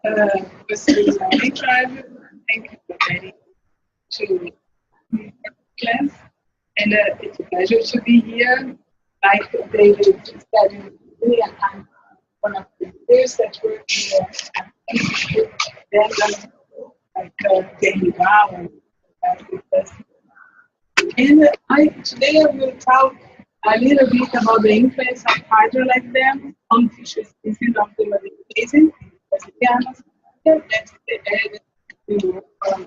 Good morning, Travis. Thank you for getting to class. And it's a pleasure to be here. Like David said, really, I'm one of the leaders that work in the then like David Wow and with us. And today I will talk a little bit about the influence of hydroelectric dams on fisheries species of the Madeira Basin, Brazilianas. That's the area that we work on.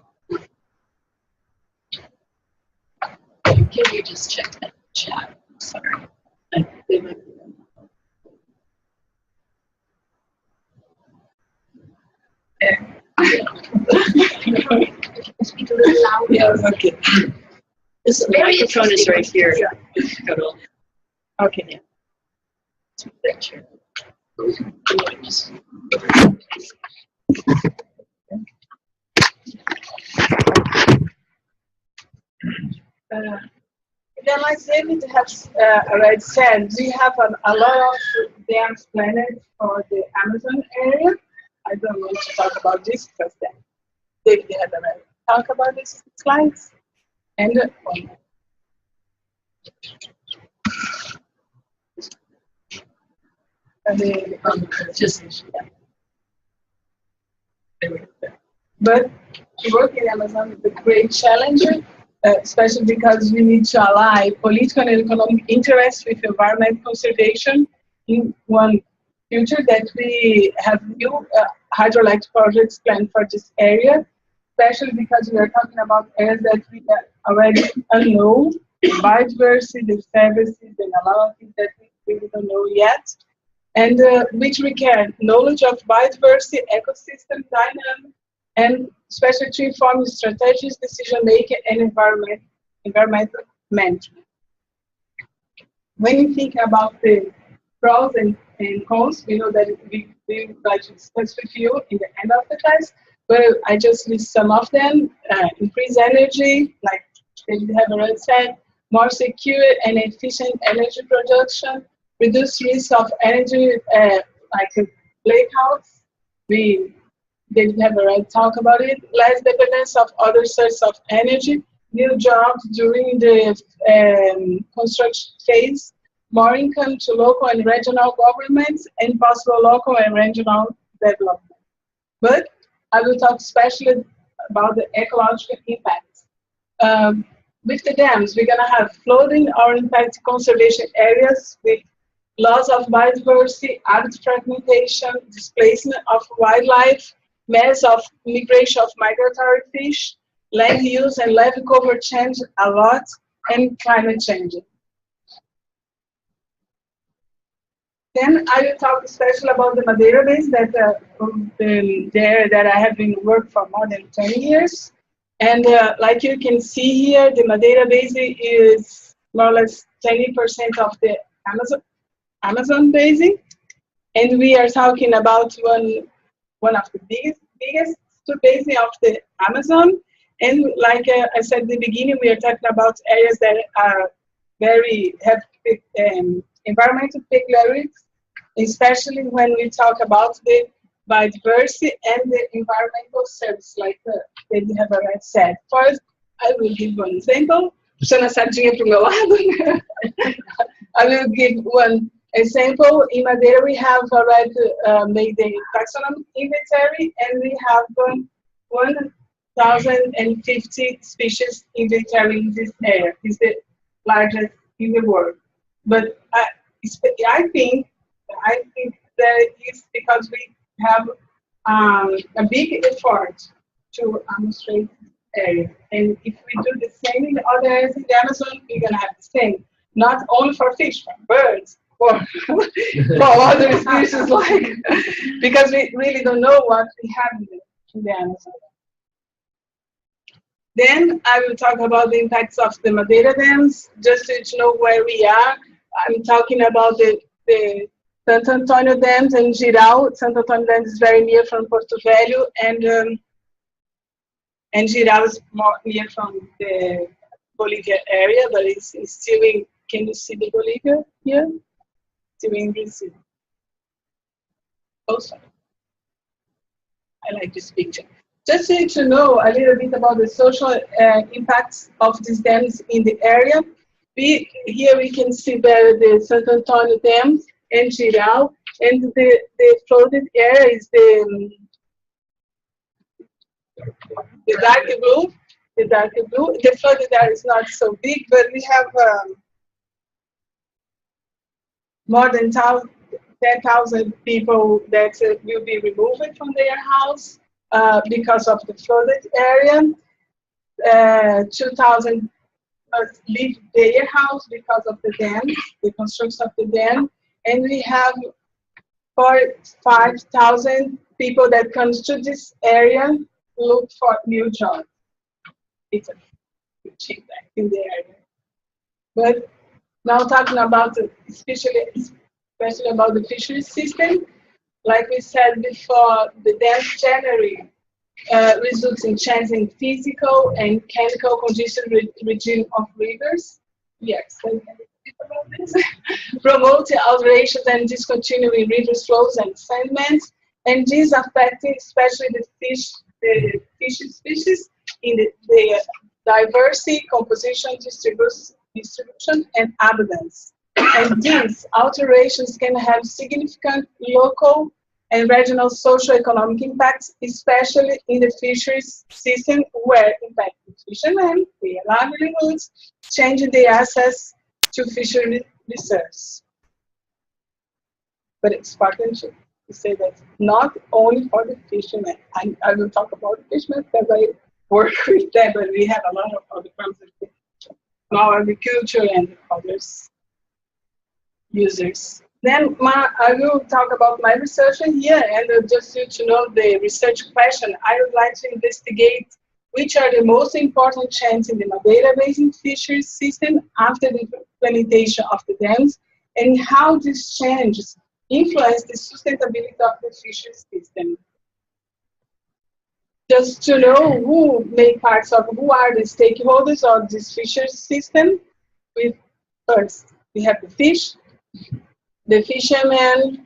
Can you just check that chat? Sorry. Speak a little louder. Yes, okay. This microphone is right here. Okay. Yeah. Picture. Then, like David has already said, we have a lot of dams planned for the Amazon area. I don't want to talk about this because then David had already talked about these slides. And but working in Amazon is a great challenge, especially because we need to align political and economic interests with environment conservation in one future that we have new hydroelectric projects planned for this area, especially because we are talking about areas that we already unknown, biodiversity, the services, and a lot of things that we really don't know yet, and which require knowledge of biodiversity, ecosystem dynamics, and especially to inform strategies, decision-making, and environmental management. When you think about the pros and cons, we know that we would like to discuss with you in the end of the class, but I just list some of them. Increase energy, like we have already said, more secure and efficient energy production, reduce risk of energy like blackouts. We have already talked about it. Less dependence of other sources of energy, new jobs during the construction phase, more income to local and regional governments, and possible local and regional development. But I will talk especially about the ecological impacts. With the dams, we're going to have flooding or impact conservation areas with loss of biodiversity, habitat fragmentation, displacement of wildlife, mass of migration of migratory fish, land use and levee cover change a lot, and climate change. Then I will talk especially about the Madeira Basin, that I have been working for more than 20 years. And like you can see here, the Madeira Basin is more or less 20% of the Amazon Basin. And we are talking about one of the biggest basins of the Amazon. And like I said at the beginning, we are talking about areas that are have environmental peculiarities, especially when we talk about the biodiversity and the environmental service, like they have already said. First, I will give one example. Puxando a sardinha para o meu lado. I will give one example. In Madeira, we have already made the taxonomic inventory, and we have 1,050 species inventory in this area. It's the largest in the world. But I think that it's because we have a big effort to demonstrate this area. And if we do the same in the other areas in the Amazon, we're going to have the same. Not only for fish, for birds, for other species, like, because we really don't know what we have in the Amazon. Then I will talk about the impacts of the Madeira dams, just to know where we are. I'm talking about the Santo Antonio dams and Giral. Santo Antonio dams is very near from Porto Velho, and Giral is more near from the Bolivia area, but it's still in, can you see the Bolivia here? Still in Brazil. Oh, sorry. I like this picture. Just so to know a little bit about the social impacts of these dams in the area, here we can see the Santo Antonio Dam and Giral, and the flooded area is the dark blue. The dark blue. The flooded area is not so big, but we have more than 10,000 people that will be removed from their house because of the flooded area. 2,000 leave their house because of the dam, the construction of the dam, and we have 5,000 people that comes to this area look for new jobs. It's a huge impact in the area. But now talking about especially about the fisheries system, like we said before, the dam generally results in changing physical and chemical condition regime of rivers. Yes, about this. Promote alterations and discontinuing river flows and sediments, and these affecting especially the fish species in the diversity, composition, distribution, and abundance. And these alterations can have significant local and regional socio-economic impacts, especially in the fisheries system, where impact the fishermen, their livelihoods, changing the access to fishery reserves. But it's important to say that not only for the fishermen. I will talk about the fishermen because I work with them, but we have a lot of other farms now agriculture and others users. Then I will talk about my research here, and just to know the research question, I would like to investigate which are the most important changes in the Madeira Basin fisheries system after the implementation of the dams, and how these changes influence the sustainability of the fisheries system. Just to know who are the stakeholders of this fisheries system. First, we have the fish, the fishermen,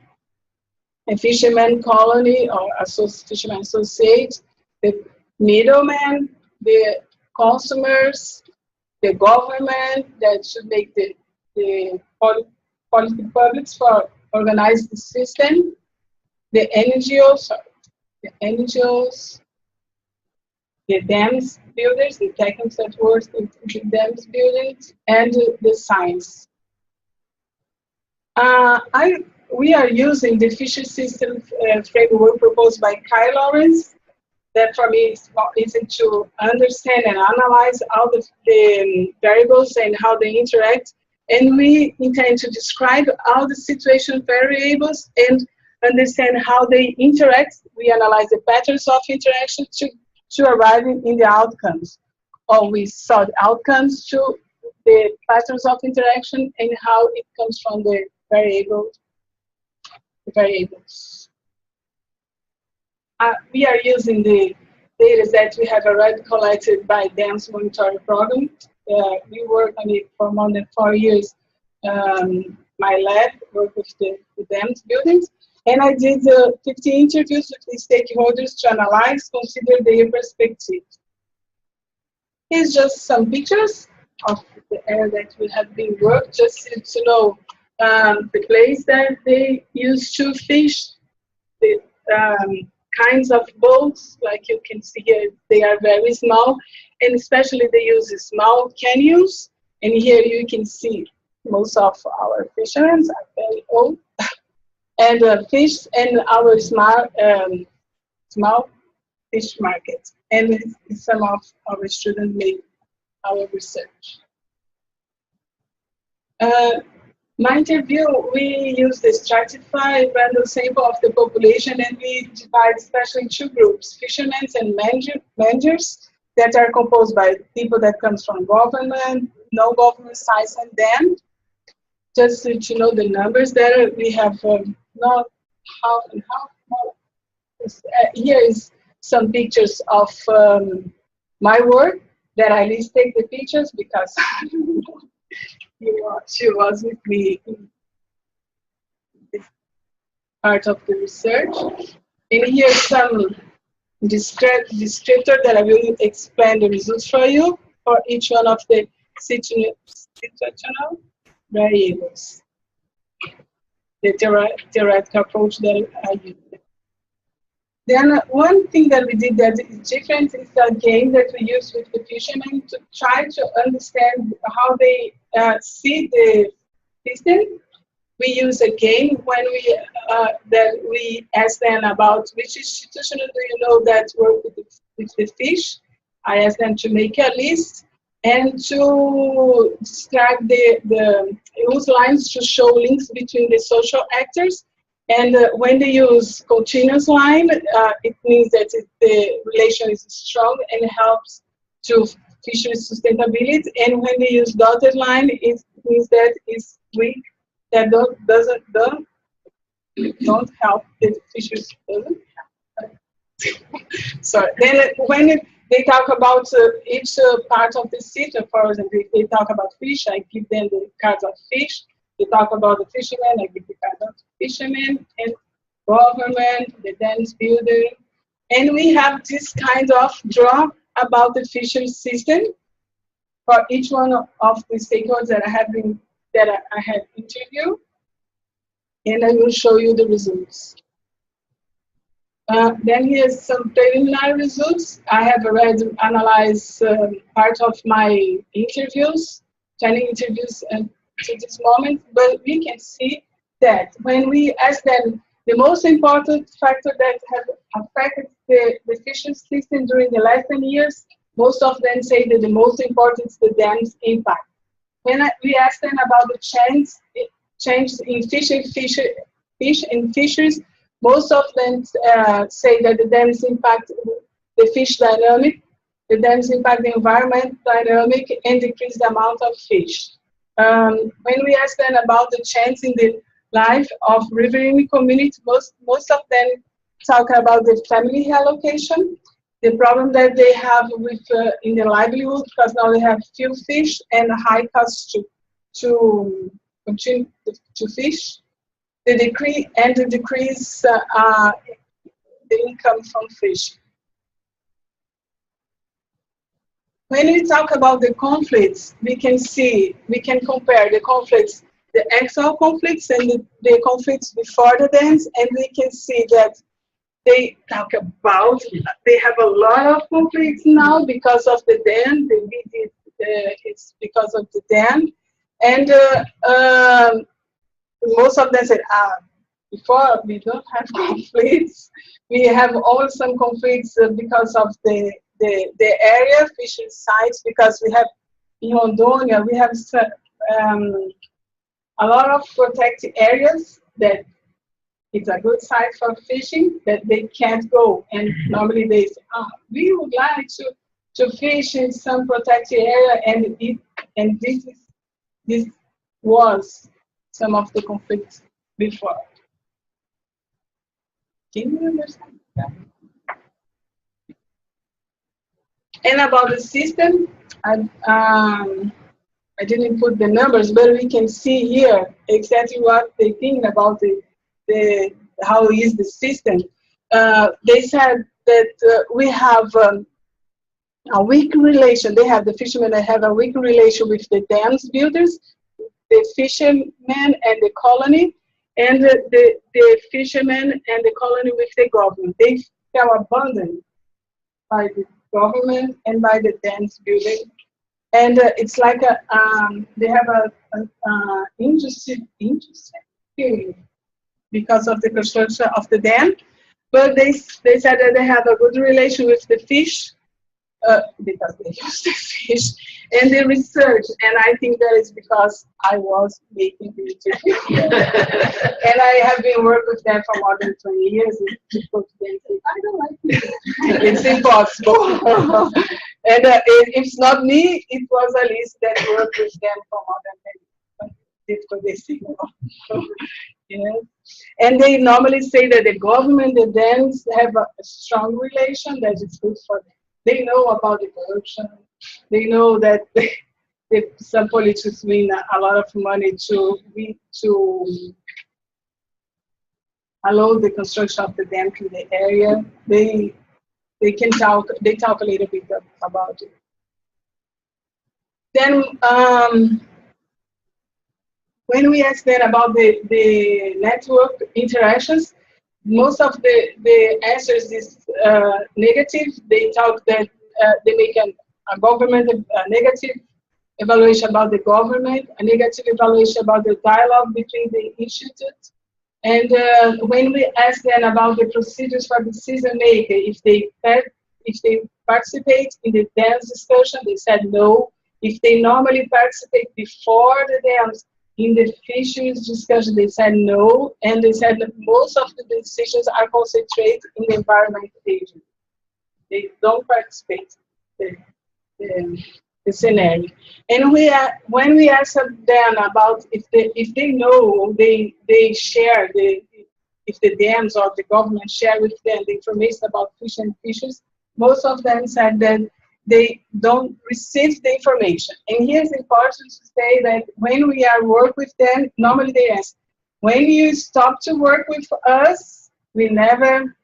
a fisherman colony or fisherman associate, the middlemen, the consumers, the government that should make the policy publics for organize the system, the NGOs, the dams builders, the techniques that work in the dams buildings, and the science. We are using the fishery system framework proposed by Kai Lawrence. That for me is more easy to understand and analyze all the variables and how they interact. And we intend to describe all the situation variables and understand how they interact. We analyze the patterns of interaction to arrive in the outcomes. Or we saw the outcomes to the patterns of interaction and how it comes from the variables. We are using the data that we have already collected by Dams Monitoring Program. We worked on it for more than 4 years. My lab worked with the dams buildings, and I did 15 interviews with the stakeholders to analyze, consider their perspective. Here's just some pictures of the area that we have been worked, just to know the place that they used to fish, the kinds of boats, like you can see here, they are very small, and especially they use small canoes, and here you can see most of our fishermen are very old, and fish, and our small fish market, and some of our students made our research. My interview, we use the stratified random sample of the population, and we divide especially in 2 groups, fishermen and managers, that are composed by people that comes from government, no government sites, and then, just to know the numbers there, we have not half and half. Here is some pictures of my work that I least take the pictures because she was with me in this part of the research. And here's some descriptor that I will explain the results for you for each one of the situational variables. The theoretical approach that I use. Then one thing that we did that is different is a game that we use with the fishermen to try to understand how they see the system. We use a game when we ask them about which institution do you know that work with the fish. I ask them to make a list and to describe the use lines to show links between the social actors. And when they use continuous line, it means that the relation is strong and helps to fisheries sustainability. And when they use dotted line, it means that it's weak, that don't help the fisheries. So then when they talk about each part of the system, for example, if they talk about fish, I give them the cards of fish. They talk about the fishermen, I give the cards of fishermen, and government, the dams builder. And we have this kind of draw about the fisheries system for each one of the stakeholders that I have interviewed. And I will show you the results. Then here's some preliminary results. I have already analyzed part of my interviews, training interviews to this moment, but we can see that when we ask them the most important factor that have affected the fisheries system during the last 10 years, most of them say that the most important is the dam's impact. When we ask them about the change in fish and fisheries, most of them say that the dams impact the fish dynamic, the dams impact the environment dynamic, and decrease the amount of fish. When we ask them about the change in the life of riverine community, most of them talk about the family allocation, the problem that they have with in their livelihood, because now they have few fish and high cost to continue to fish. The decrease the income from fish. When we talk about the conflicts, we can compare the conflicts, the actual conflicts and the conflicts before the dams, and we can see that they talk about, they have a lot of conflicts now because of the dam, it's because of the dam, and most of them said, before we don't have conflicts. We have always some conflicts because of the area, fishing sites, because we have, in Rondônia, we have a lot of protected areas that it's a good site for fishing that they can't go. And normally they say, we would like to fish in some protected area, and this was some of the conflicts before. Can you understand that? And about the system, I didn't put the numbers, but we can see here exactly what they think about how is the system. They said that we have a weak relation. They have the fishermen that have a weak relation with the dams builders, the fishermen and the colony, and the fishermen and the colony with the government. They felt abandoned by the government and by the dams building. And it's like they have a interesting period because of the construction of the dam. But they said that they have a good relation with the fish, because they use the fish, and the research. And I think that is because I was making the interview. And I have been working with them for more than 20 years. And people today say, I don't like it. It's impossible. And if it's not me, it was Alice that worked with them for more than 10 years. Yes. And they normally say that the government, the dams have a strong relation that is good for them. They know about the corruption. They know that some politicians win a lot of money to allow the construction of the dam in the area. They they talk a little bit about it. Then when we ask them about the network interactions, most of the answers is negative. They talk that they make a government a negative evaluation about the government, a negative evaluation about the dialogue between the institutes. And when we ask them about the procedures for decision making, if they participate in the dams discussion, they said no. If they normally participate before the dams in the fisheries discussion, they said no. And they said that most of the decisions are concentrated in the environment agency. They don't participate in the scenario. And when we ask them about if they know, they share if the dams or the government share with them the information about fish and fishes, most of them said that they don't receive the information. And here it's important to say that when we are work with them, normally they ask, when you stop to work with us, we never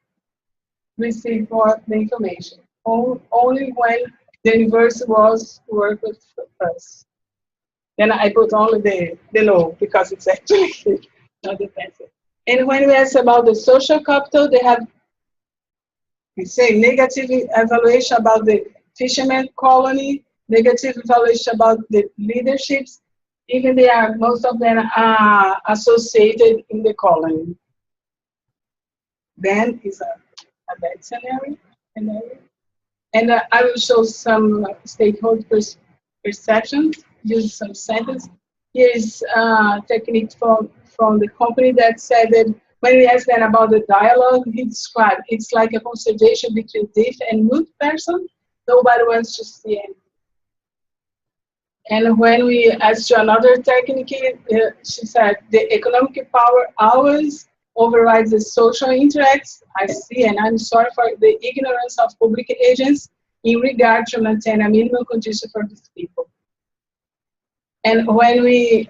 receive more the information. Only when the university was work with us. Then I put only the no, because it's actually not the answer. And when we ask about the social capital, they have, we say, negative evaluation about the fishermen colony, negative evaluation about the leaderships, even they are, most of them are associated in the colony. Then is a bad scenario. And I will show some stakeholder perceptions, use some sentences. Here is a technique from the company that said that when we asked them about the dialogue, he described it's like a conversation between deaf and mute person. Nobody wants to see anything. And when we asked to another technique, she said the economic power always overrides the social interests. I see, and I'm sorry for the ignorance of public agents in regard to maintain a minimum condition for these people. And when we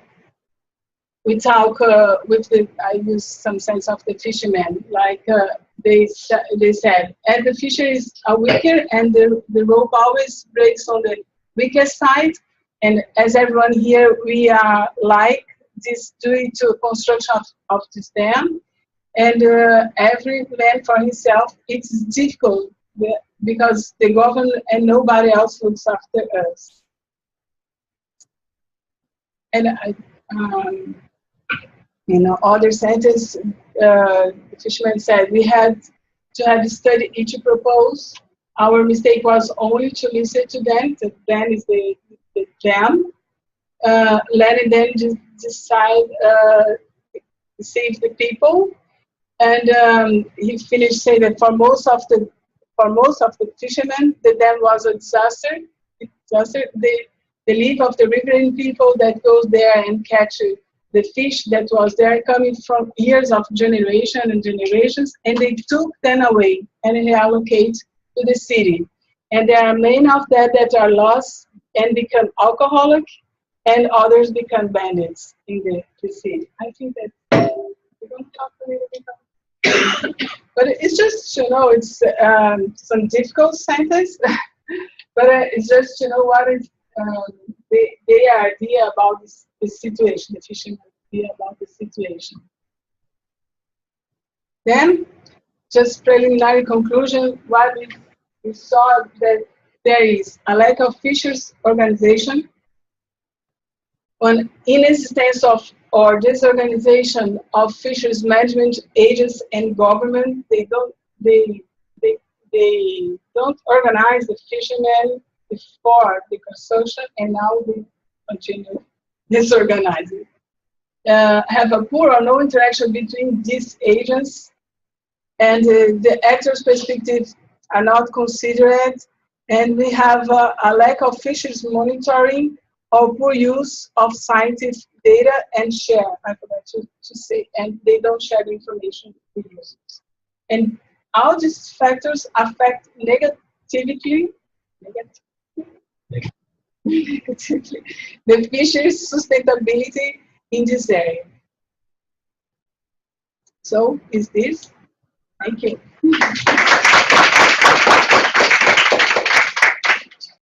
talk with the, I use some sense of the fishermen, like they said, as the fisheries are weaker and the rope always breaks on the weaker side, and as everyone here, we are like this due to construction of this dam, and every man for himself, it's difficult because the government and nobody else looks after us. And other sentence, the fisherman said, we had to have studied each proposal. Our mistake was only to listen to them. The them is the them, letting them just decide, save the people. And he finished saying that for most of the fishermen, the dam was a disaster. The live of the riverine people that goes there and catch the fish that was there coming from years of generation and generations, and they took them away and reallocate to the city. And there are many of them that are lost and become alcoholic, and others become bandits in the city. I think that we're going to talk a little bit about, but it's just, it's some difficult sentence, but it's just, what is their idea about the situation, the fishermen idea about the situation. Then, just preliminary conclusion, what we saw that there is a lack of fisheries organization, an inexistence of or disorganization of fisheries management agents and government. They don't organize the fishermen before the consortium, and now they continue disorganizing. Have a poor or no interaction between these agents, and the actors' perspectives are not considered, and we have a lack of fisheries monitoring or poor use of scientific data and share, I forgot to say, and they don't share the information with users. And all these factors affect negatively the fisheries sustainability in this area. So, is this? Thank you.